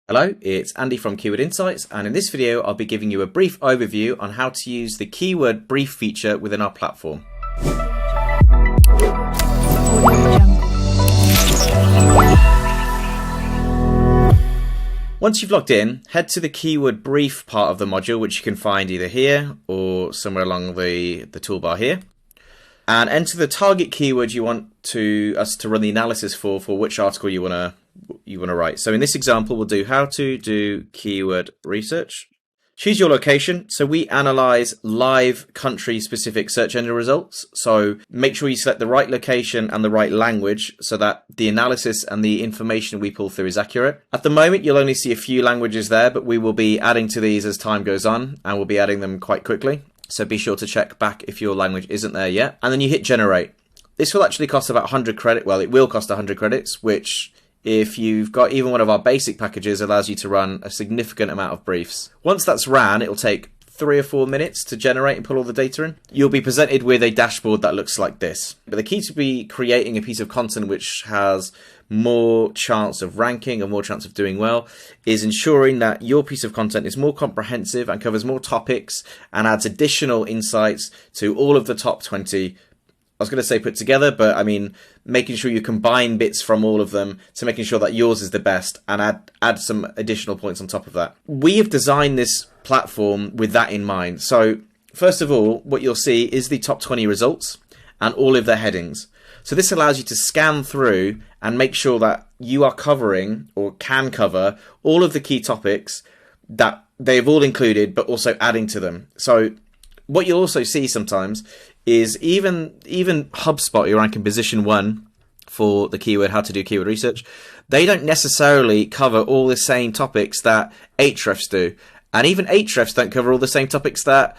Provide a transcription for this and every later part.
Hello, it's Andy from Keyword Insights, and in this video I'll be giving you a brief overview on how to use the keyword brief feature within our platform. Once you've logged in, head to the keyword brief part of the module, which you can find either here or somewhere along the toolbar here, and enter the target keyword you want us to run the analysis for which article you want to write. So in this example, we'll do how to do keyword research. Choose your location. So we analyze live country specific search engine results. So make sure you select the right location and the right language so that the analysis and the information we pull through is accurate. At the moment, you'll only see a few languages there, but we will be adding to these as time goes on, and we'll be adding them quite quickly. So be sure to check back if your language isn't there yet. And then you hit generate. This will actually cost about 100 credit. Well, it will cost 100 credits, which if you've got even one of our basic packages, allows you to run a significant amount of briefs. Once that's ran, it'll take 3 or 4 minutes to generate and pull all the data in. You'll be presented with a dashboard that looks like this. But the key to be creating a piece of content which has more chance of ranking and more chance of doing well is ensuring that your piece of content is more comprehensive and covers more topics and adds additional insights to all of the top 20. I was going to say put together, but I mean making sure you combine bits from all of them to making sure that yours is the best and add some additional points on top of that. We have designed this platform with that in mind. So first of all, what you'll see is the top 20 results and all of their headings. So this allows you to scan through and make sure that you are covering or can cover all of the key topics that they've all included, but also adding to them. So what you'll also see sometimes is even HubSpot, you're ranking position 1 for the keyword how to do keyword research. They don't necessarily cover all the same topics that Ahrefs do. And even Ahrefs don't cover all the same topics that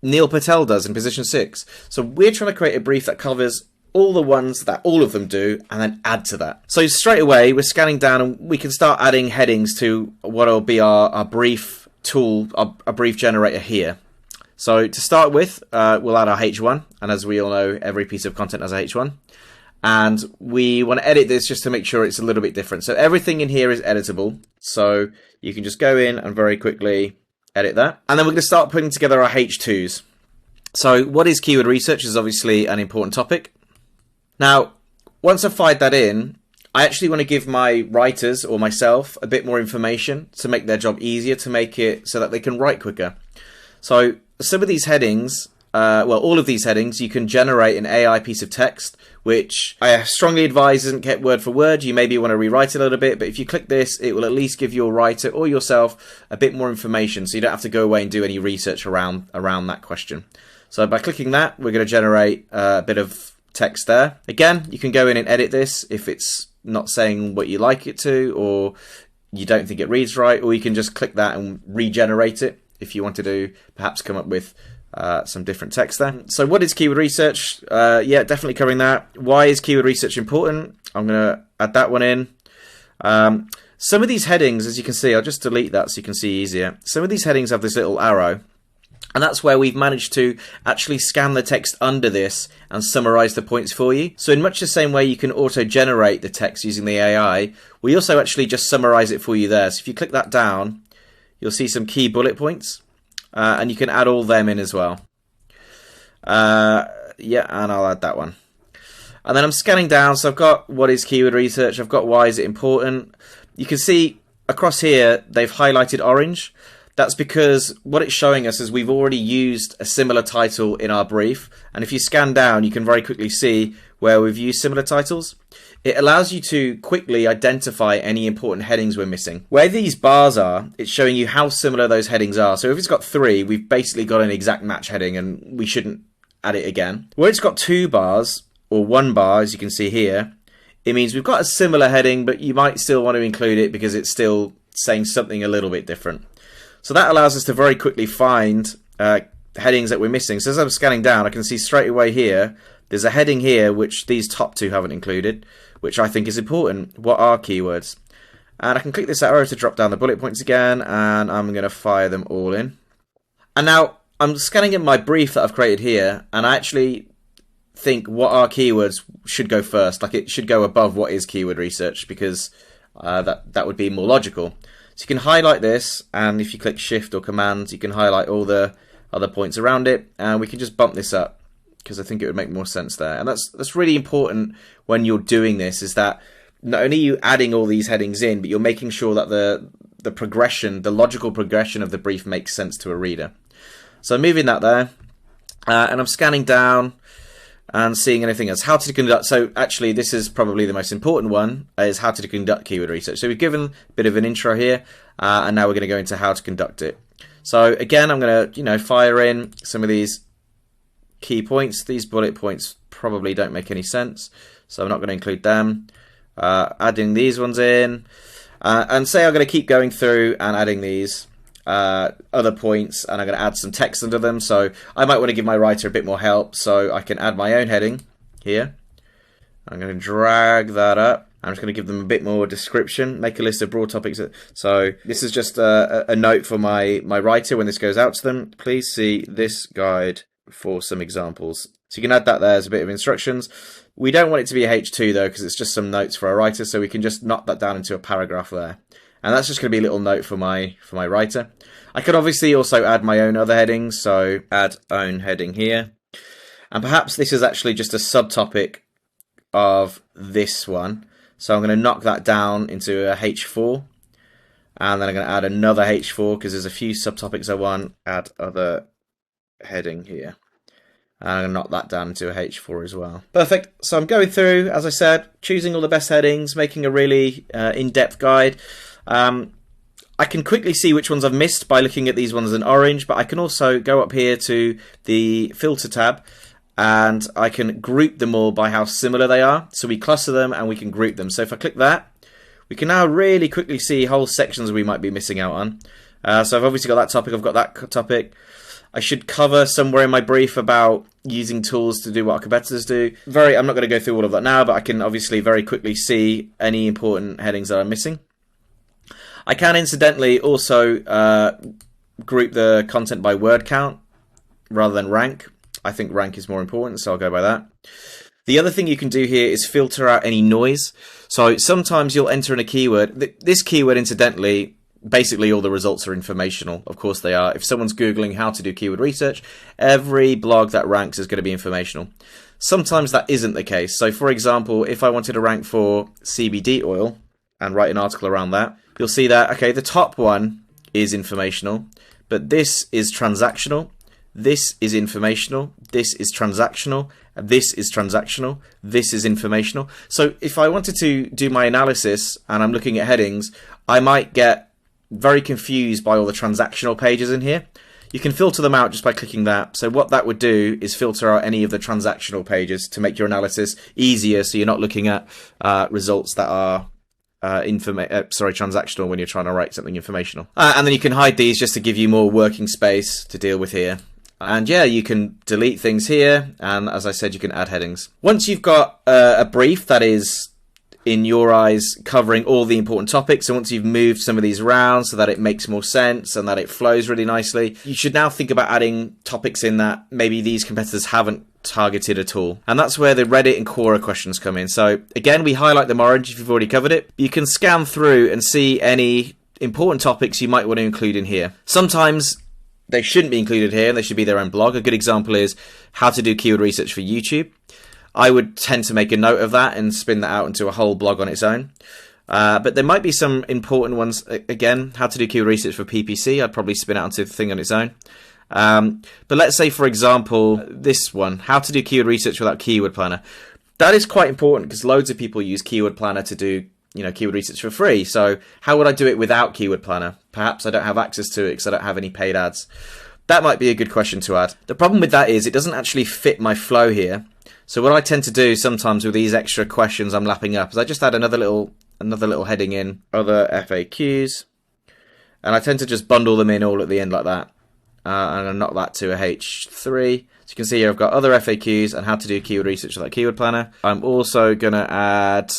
Neil Patel does in position 6. So we're trying to create a brief that covers all the ones that all of them do and then add to that. So straight away, we're scanning down and we can start adding headings to what will be our brief tool, our brief generator here. So to start with, we'll add our H1, and as we all know, every piece of content has a H1. And we want to edit this just to make sure it's a little bit different. So everything in here is editable. So you can just go in and very quickly edit that. And then we're going to start putting together our H2s. So what is keyword research is obviously an important topic. Now, once I've fired that in, I actually want to give my writers or myself a bit more information to make their job easier, to make it so that they can write quicker. So some of these headings, all of these headings, you can generate an AI piece of text, which I strongly advise isn't kept word for word. You maybe want to rewrite it a little bit, but if you click this, it will at least give your writer or yourself a bit more information, so you don't have to go away and do any research around that question. So by clicking that, we're going to generate a bit of text there. Again, you can go in and edit this if it's not saying what you like it to, or you don't think it reads right, or you can just click that and regenerate it if you want to perhaps come up with some different text there. So what is keyword research? Yeah, definitely covering that. Why is keyword research important? I'm going to add that one in. Some of these headings, as you can see, I'll just delete that so you can see easier. Some of these headings have this little arrow, and that's where we've managed to actually scan the text under this and summarize the points for you. So in much the same way you can auto-generate the text using the AI, we also actually just summarize it for you there. So if you click that down, you'll see some key bullet points, and you can add all them in as well. Yeah, and I'll add that one. And then I'm scanning down, so I've got what is keyword research, I've got why is it important. You can see across here, they've highlighted orange. That's because what it's showing us is we've already used a similar title in our brief. And if you scan down, you can very quickly see where we've used similar titles. It allows you to quickly identify any important headings we're missing. Where these bars are, it's showing you how similar those headings are. So if it's got 3, we've basically got an exact match heading and we shouldn't add it again. Where it's got 2 bars or 1 bar, as you can see here, it means we've got a similar heading, but you might still want to include it because it's still saying something a little bit different. So that allows us to very quickly find headings that we're missing. So as I'm scanning down, I can see straight away here, there's a heading here which these top 2 haven't included, which I think is important. What are keywords? And I can click this arrow to drop down the bullet points again, and I'm going to fire them all in. And now I'm scanning in my brief that I've created here, and I actually think what are keywords should go first. Like, it should go above what is keyword research, because that would be more logical. So you can highlight this, and if you click Shift or Command, you can highlight all the other points around it, and we can just bump this up because I think it would make more sense there. And that's really important when you're doing this, is that not only are you adding all these headings in, but you're making sure that the progression, the logical progression of the brief makes sense to a reader. So I'm moving that there, and I'm scanning down and seeing anything else. How to conduct. So actually, this is probably the most important one, is how to conduct keyword research. So we've given a bit of an intro here, and now we're going to go into how to conduct it. So again, I'm going to fire in some of these key points. These bullet points probably don't make any sense, so I'm not going to include them. Adding these ones in, and say I'm going to keep going through and adding these other points, and I'm going to add some text under them. So I might want to give my writer a bit more help, so I can add my own heading here. I'm going to drag that up. I'm just going to give them a bit more description, make a list of broad topics. So this is just a note for my writer when this goes out to them. Please see this guide for some examples. So you can add that there as a bit of instructions. We don't want it to be a H2 though, because it's just some notes for our writer, so we can just knock that down into a paragraph there. And that's just going to be a little note for my writer. I could obviously also add my own other headings, so add own heading here. And perhaps this is actually just a subtopic of this one. So I'm going to knock that down into a H4. And then I'm going to add another H4 because there's a few subtopics I want. Add other heading here. And I'm going to knock that down into a H4 as well. Perfect. So I'm going through, as I said, choosing all the best headings, making a really in-depth guide. I can quickly see which ones I've missed by looking at these ones in orange, but I can also go up here to the filter tab and I can group them all by how similar they are. So we cluster them and we can group them. So if I click that, we can now really quickly see whole sections we might be missing out on. So I've obviously got that topic, I've got that topic. I should cover somewhere in my brief about using tools to do what our competitors do. I'm not going to go through all of that now, but I can obviously very quickly see any important headings that I'm missing. I can incidentally also group the content by word count rather than rank. I think rank is more important, so I'll go by that. The other thing you can do here is filter out any noise. So sometimes you'll enter in a keyword. This keyword, incidentally, basically all the results are informational. Of course they are. If someone's Googling how to do keyword research, every blog that ranks is going to be informational. Sometimes that isn't the case. So for example, if I wanted to rank for CBD oil and write an article around that, you'll see that, okay, the top one is informational, but this is transactional, this is informational, this is transactional, this is transactional, this is informational. So if I wanted to do my analysis and I'm looking at headings, I might get very confused by all the transactional pages in here. You can filter them out just by clicking that. So what that would do is filter out any of the transactional pages to make your analysis easier, so you're not looking at results that are transactional when you're trying to write something informational. And then you can hide these just to give you more working space to deal with here. And yeah, you can delete things here, and as I said, you can add headings. Once you've got a brief that is, in your eyes, covering all the important topics, and once you've moved some of these around so that it makes more sense and that it flows really nicely, you should now think about adding topics in that maybe these competitors haven't targeted at all. And that's where the Reddit and Quora questions come in. So again, we highlight them orange if you've already covered it. You can scan through and see any important topics you might want to include in here. Sometimes they shouldn't be included here, and they should be their own blog. A good example is how to do keyword research for YouTube. I would tend to make a note of that and spin that out into a whole blog on its own. But there might be some important ones. Again, how to do keyword research for PPC. I'd probably spin it out into a thing on its own. But let's say, for example, this one, how to do keyword research without Keyword Planner. That is quite important because loads of people use Keyword Planner to do, keyword research for free. So how would I do it without Keyword Planner? Perhaps I don't have access to it because I don't have any paid ads. That might be a good question to add. The problem with that is it doesn't actually fit my flow here. So what I tend to do sometimes with these extra questions I'm lapping up is I just add another little heading in, other FAQs, and I tend to just bundle them in all at the end like that. And I knock that to a H3. So you can see here I've got other FAQs and how to do keyword research with that Keyword Planner. I'm also going to add,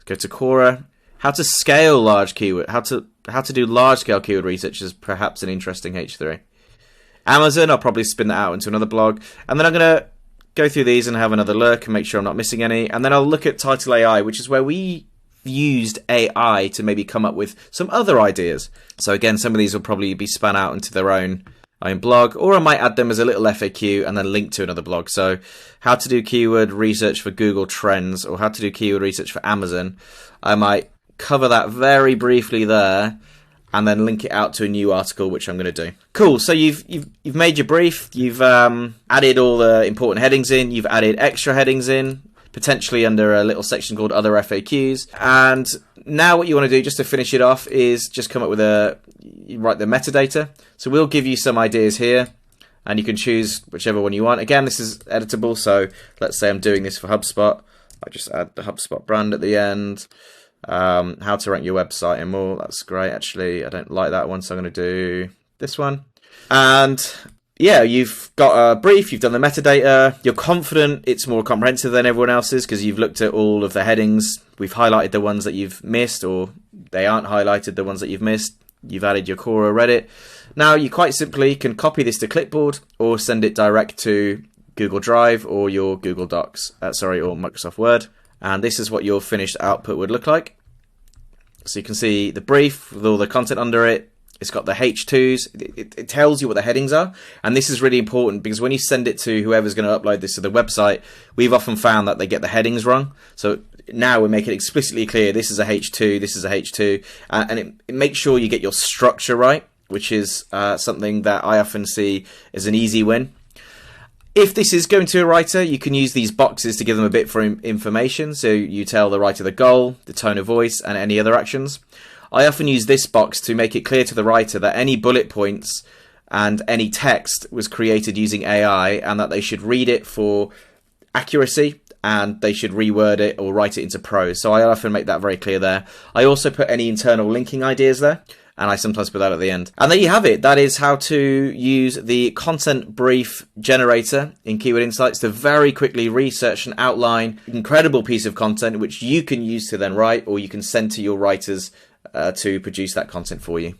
go to Quora, how to scale large keyword, how to do large scale keyword research is perhaps an interesting H3. Amazon, I'll probably spin that out into another blog. And then I'm going to go through these and have another look and make sure I'm not missing any. And then I'll look at Title AI, which is where we used AI to maybe come up with some other ideas. So again, some of these will probably be spun out into their own blog, or I might add them as a little FAQ and then link to another blog. So how to do keyword research for Google Trends, or how to do keyword research for Amazon. I might cover that very briefly there and then link it out to a new article, which I'm going to do. Cool. So you've made your brief. You've added all the important headings in. You've added extra headings in, potentially under a little section called other FAQs. And now what you want to do, just to finish it off, is just come up with write the metadata. So we'll give you some ideas here, and you can choose whichever one you want. Again, this is editable. So let's say I'm doing this for HubSpot. I just add the HubSpot brand at the end. How to rank your website and more. That's great. Actually, I don't like that one, so I'm going to do this one. And yeah, you've got a brief, you've done the metadata, you're confident it's more comprehensive than everyone else's because you've looked at all of the headings. We've highlighted the ones that you've missed, or they aren't highlighted, the ones that you've missed. You've added your Quora Reddit. Now you quite simply can copy this to clipboard or send it direct to Google Drive or your Google Docs, or Microsoft Word. And this is what your finished output would look like. So you can see the brief with all the content under it. It's got the H2s. It tells you what the headings are. And this is really important because when you send it to whoever's going to upload this to the website, we've often found that they get the headings wrong. So now we make it explicitly clear this is a H2, this is a H2. And it makes sure you get your structure right, which is something that I often see as an easy win. If this is going to a writer, you can use these boxes to give them a bit for information. So you tell the writer the goal, the tone of voice, and any other actions. I often use this box to make it clear to the writer that any bullet points and any text was created using AI and that they should read it for accuracy and they should reword it or write it into prose. So I often make that very clear there. I also put any internal linking ideas there, and I sometimes put that at the end. And there you have it. That is how to use the content brief generator in Keyword Insights to very quickly research and outline an incredible piece of content which you can use to then write, or you can send to your writers to produce that content for you.